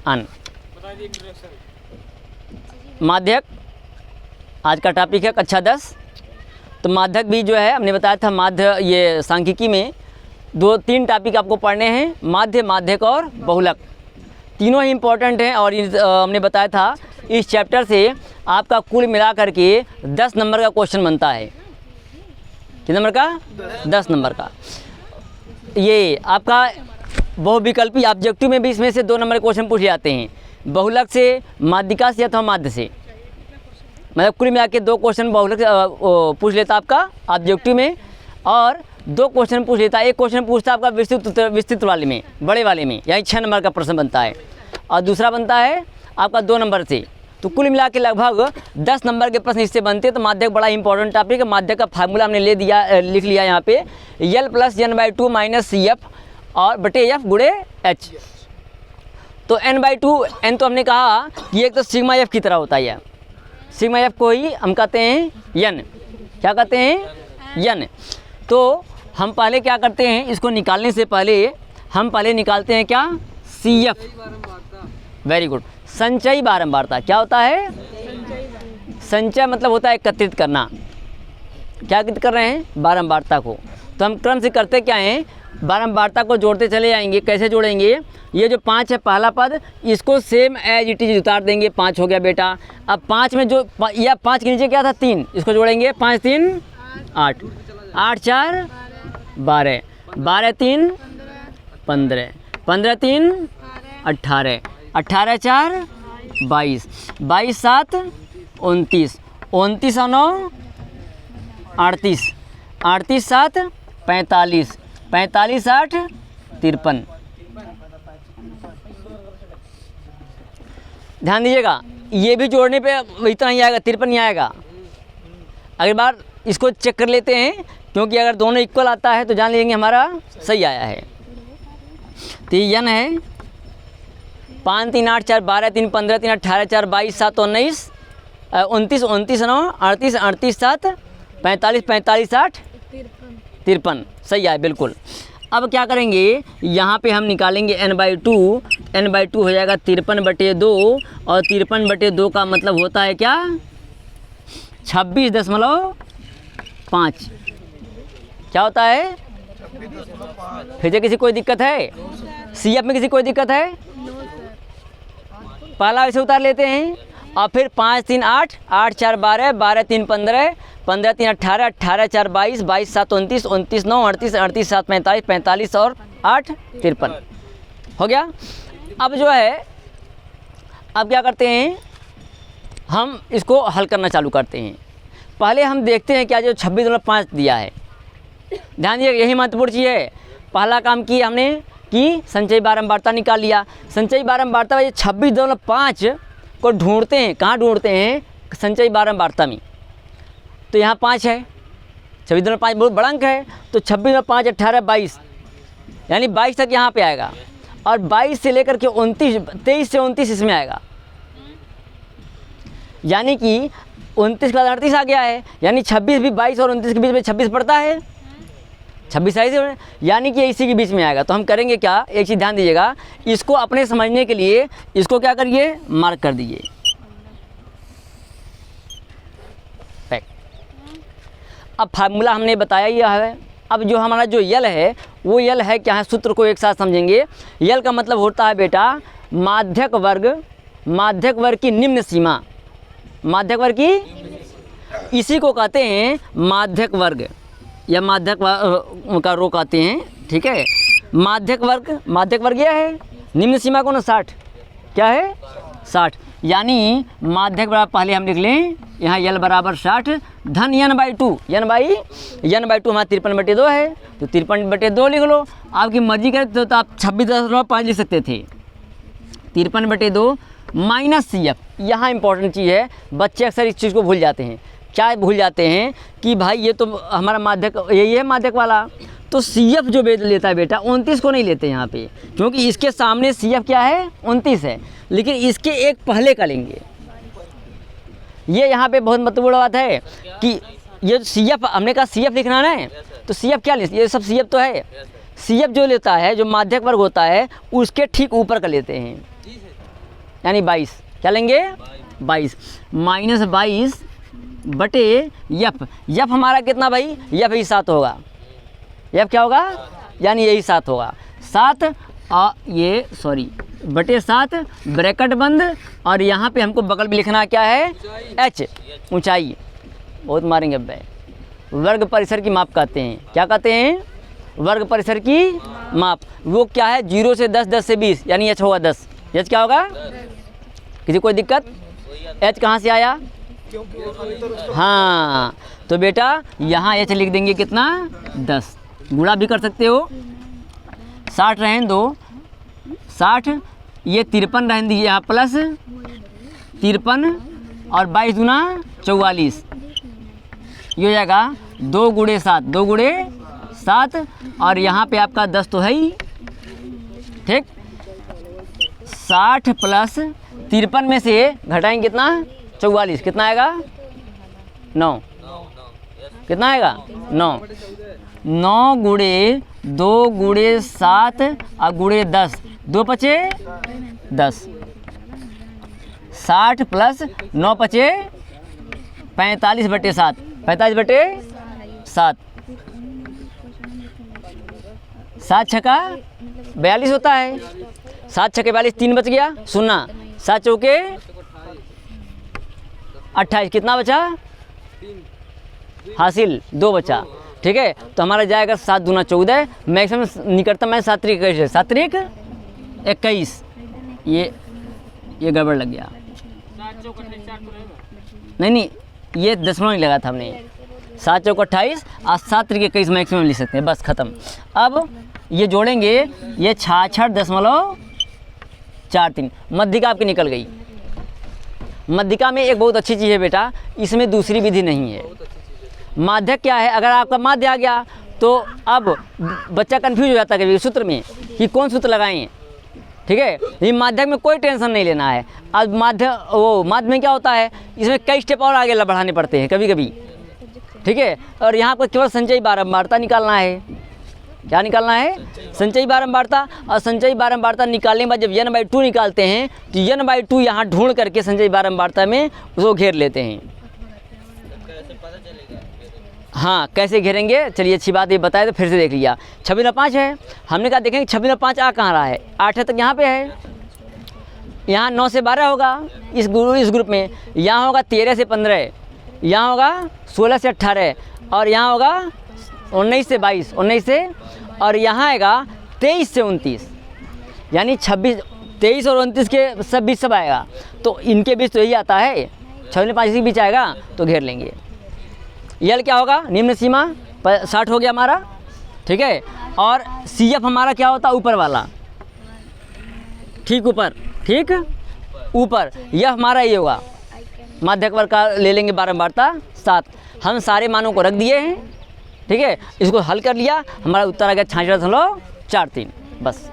अन। माध्यक आज का टॉपिक है कक्षा 10। तो माध्यक भी जो है हमने बताया था, माध्य ये सांख्यिकी में 2-3 टॉपिक आपको पढ़ने हैं, माध्य, माध्यक और बहुलक। तीनों ही इम्पोर्टेंट हैं और हमने बताया था इस चैप्टर से आपका कुल मिला करके 10 नंबर का क्वेश्चन बनता है। कितने नंबर का? 10 नंबर का। ये आपका बहुविकल्पी ऑब्जेक्टिव में भी इसमें से 2 नंबर के क्वेश्चन पूछे जाते हैं, बहुलक से, माध्यिका से अथवा माध्य से। मतलब कुल मिला के 2 क्वेश्चन बहुलक पूछ लेता आपका ऑब्जेक्टिव में, और 2 क्वेश्चन पूछ लेता। एक क्वेश्चन पूछता है आपका विस्तृत वाले में, बड़े वाले में, यानी 6 नंबर का प्रश्न बनता है, और दूसरा बनता है आपका 2 नंबर से। तो कुल मिला के लगभग 10 नंबर के प्रश्न इससे बनते हैं। तो माध्यक बड़ा इंपॉर्टेंट टॉपिक है। माध्यक का फार्मूला हमने लिख लिया यहाँ पे, L + n/2 - CF और बटे F गुणे H। तो n/2, n तो हमने कहा कि एक तो सिग्मा F की तरह होता है, सिग्मा F को ही हम कहते हैं n। क्या कहते हैं? n। तो हम पहले क्या करते हैं, इसको निकालने से पहले हम पहले निकालते हैं क्या? CF। Very good. संचयी बारंबारता क्या होता है? संचय मतलब होता है एकत्रित करना। क्या एकत्रित कर रहे हैं? बारंबारता को। तो हम क्रम से करते क्या हैं, बारंबारता को जोड़ते चले जाएंगे। कैसे जोड़ेंगे? ये जो 5 है पहला पद, इसको सेम एज इट इज उतार देंगे। 5 हो गया बेटा। अब 5 में जो या 5 के नीचे क्या था? 3, इसको जोड़ेंगे। 5 3 8, 8 4 12, 12 3 15, 15 3 18, 18 4 22, 22 7 29, 29 और 9 38, 38 7 45, 45 8 53। ध्यान दीजिएगा, ये भी जोड़ने पे इतना ही आएगा, 53 नहीं आएगा। अगली बार इसको चेक कर लेते हैं, क्योंकि अगर दोनों इक्वल आता है तो जान लेंगे हमारा सही आया है। तो ये n है 5 3 8 4 12 3 15 3 18 4 22 7 19, 29 29 9 38, 38 7 45, 45 8 53। सही आया बिल्कुल। अब क्या करेंगे, यहाँ पे हम निकालेंगे n/2। n/2 हो जाएगा 53/2, और 53/2 का मतलब होता है क्या? 26.5। क्या होता है? फिर से किसी कोई दिक्कत है? CF में किसी कोई दिक्कत है? पहला ऐसे उतार लेते हैं, और फिर 5 3 8, 8 4 12, 12 3 15, 15 3 18, 18 4 22, 22 7 29, 29 9 38, 38 7 45, 45 और 8 53। हो गया। अब जो है, अब क्या करते हैं, हम इसको हल करना चालू करते हैं। पहले हम देखते हैं क्या जो 26.5 दिया है। ध्यान दीजिए, यही महत्वपूर्ण चीज़ है। पहला काम किया हमने कि संचयी बारंबारता निकाल लिया। संचयी बारंबारता 26.5 को ढूंढते हैं। कहाँ ढूंढते हैं? संचयी बारंबारता में। तो यहाँ 5 है, 26.5 बहुत बड़ा अंक है। तो 26.5 18 22, यानी 22 तक यहाँ पे आएगा, और 22 से लेकर के 29, 23 से 29 इसमें आएगा। यानी कि 29 के बाद 38 आ गया है, यानी 26 भी 22 और 29 के बीच में 26 पड़ता है। 26 ऐसे, यानी कि इसी के बीच में आएगा। तो हम करेंगे क्या, एक चीज़ ध्यान दीजिएगा, इसको अपने समझने के लिए इसको क्या करिए, मार्क कर दीजिए। अब फार्मूला हमने बताया ही है। अब जो हमारा जो यल है, वो यल है क्या है, सूत्र को एक साथ समझेंगे। यल का मतलब होता है बेटा माध्यक वर्ग की निम्न सीमा। माध्यक वर्ग की, इसी को कहते हैं माध्यक वर्ग, या माध्यक का रो कहते हैं। ठीक है, माध्यक वर्ग यह है, निम्न सीमा को ना 60। क्या है? 60। यानी माध्यक बराबर, पहले हम लिख लें यहाँ यल बराबर 60 धन n/2। n/2 हमारा 53/2 है, तो 53/2 लिख लो। आपकी मर्जी करे तो आप 26.5 लिख सकते थे। 53/2 माइनस CF। यहाँ इंपॉर्टेंट चीज़ है, बच्चे अक्सर इस चीज़ को भूल जाते हैं। क्या भूल जाते हैं कि भाई ये तो हमारा माध्यक, यही है माध्यक वाला, तो CF जो लेता है बेटा 29 को नहीं लेते यहाँ पे, क्योंकि इसके सामने CF क्या है? 29 है, लेकिन इसके एक पहले का लेंगे। ये यहाँ पे बहुत महत्वपूर्ण बात है कि ये CF, हमने कहा CF लिखना है, तो CF क्या ले, ये सब CF तो है। CF जो लेता है, जो माध्यक वर्ग होता है, उसके ठीक ऊपर का लेते हैं। यानी 22, क्या लेंगे 22 माइनस 22 बटे यफ। यफ हमारा कितना भाई, यफ ही 7 होगा। यफ क्या होगा, यानी यही 7 होगा। 7 ये सॉरी बटे 7 ब्रैकेट बंद, और यहाँ पे हमको बगल में लिखना क्या है, h ऊंचाई। बहुत मारेंगे अब। वर्ग परिसर की माप कहते हैं, क्या कहते हैं, वर्ग परिसर की माप। वो क्या है, 0 से 10, 10 से 20, यानी h होगा 10। h क्या होगा, किसी कोई दिक्कत, h कहाँ से आया, हाँ तो बेटा यहाँ h लिख देंगे कितना 10। गुणा भी कर सकते हो, 60 रहें दो 60, ये 53 रहें दीजिए यहाँ प्लस 53 और 22 दूना 44, ये हो जाएगा 2 गुणे 7, 2 गुणे 7, और यहाँ पे आपका 10 तो है ही, ठीक। 60 प्लस 53 में से घटाएंगे कितना 44, कितना आएगा 9, कितना आएगा 9। 9 गुणे 2 गुणे 7 और गुणे 10, 2 पचे 10, 60 प्लस 9 पचे 45 बटे 7, 45 बटे 7, 7 छक्का 42 होता है, 7 छक्के 42, 3 बच गया, सुनना 7 चौके 28, कितना बचा हासिल 2 बचा, ठीक है। तो हमारा जाएगा 7 दूना 14, मैक्सिमम निकटतम है 7 त्रिक 21, 7 त्रिक 21, ये गड़बड़ लग गया, नहीं ये दशमलव नहीं लगा था हमने, 7 चौक 28 और 7 त्रिक 21 मैक्सिमम लिख सकते हैं, बस ख़त्म। अब ये जोड़ेंगे, ये 66.43, मध्यिका आपकी निकल गई। मध्यिका में एक बहुत अच्छी चीज़ है बेटा, इसमें दूसरी विधि नहीं है। माध्यक क्या है, अगर आपका माध्य आ गया तो अब बच्चा कंफ्यूज हो जाता है कभी सूत्र में कि कौन सूत्र लगाएं, ठीक है। ये माध्यक में कोई टेंशन नहीं लेना है। अब माध्य में क्या होता है, इसमें कई स्टेप और आगे बढ़ाने पड़ते हैं कभी कभी, ठीक है। और यहाँ पर केवल संचयी बारंबारता निकालना है। क्या निकालना है, संचयी बारंबारता। और संचयी बारंबारता निकालने के बाद जब n/2 निकालते हैं तो n/2 यहाँ ढूंढ करके संचयी बारंबारता में उसको घेर लेते हैं। हाँ कैसे घेरेंगे, चलिए अच्छी बात ये बताए तो फिर से देख लिया। 26/5 है, हमने कहा देखेंगे 26/5 आ कहाँ रहा है, 8 तक यहाँ पे है, यहाँ 9 से 12 होगा इस ग्रुप में, यहाँ होगा 13 से 15, यहाँ होगा 16 से 18, और यहाँ होगा 19 से 22, 19 से, और यहाँ आएगा 23 से 29, यानी 26, 23 और 29 के सब बीच सब आएगा, तो इनके बीच तो यही आता है, 26/5 के बीच आएगा तो घेर लेंगे। यल क्या होगा, निम्न सीमा 60 हो गया हमारा, ठीक है। और CF हमारा क्या होता है, ऊपर वाला, ठीक ऊपर, ठीक ऊपर, यह हमारा ये होगा माध्यक वर्ग का, ले लेंगे बारंबारता 7। हम सारे मानों को रख दिए हैं, ठीक है। इसको हल कर लिया, हमारा उत्तर आ गया 66.43, बस।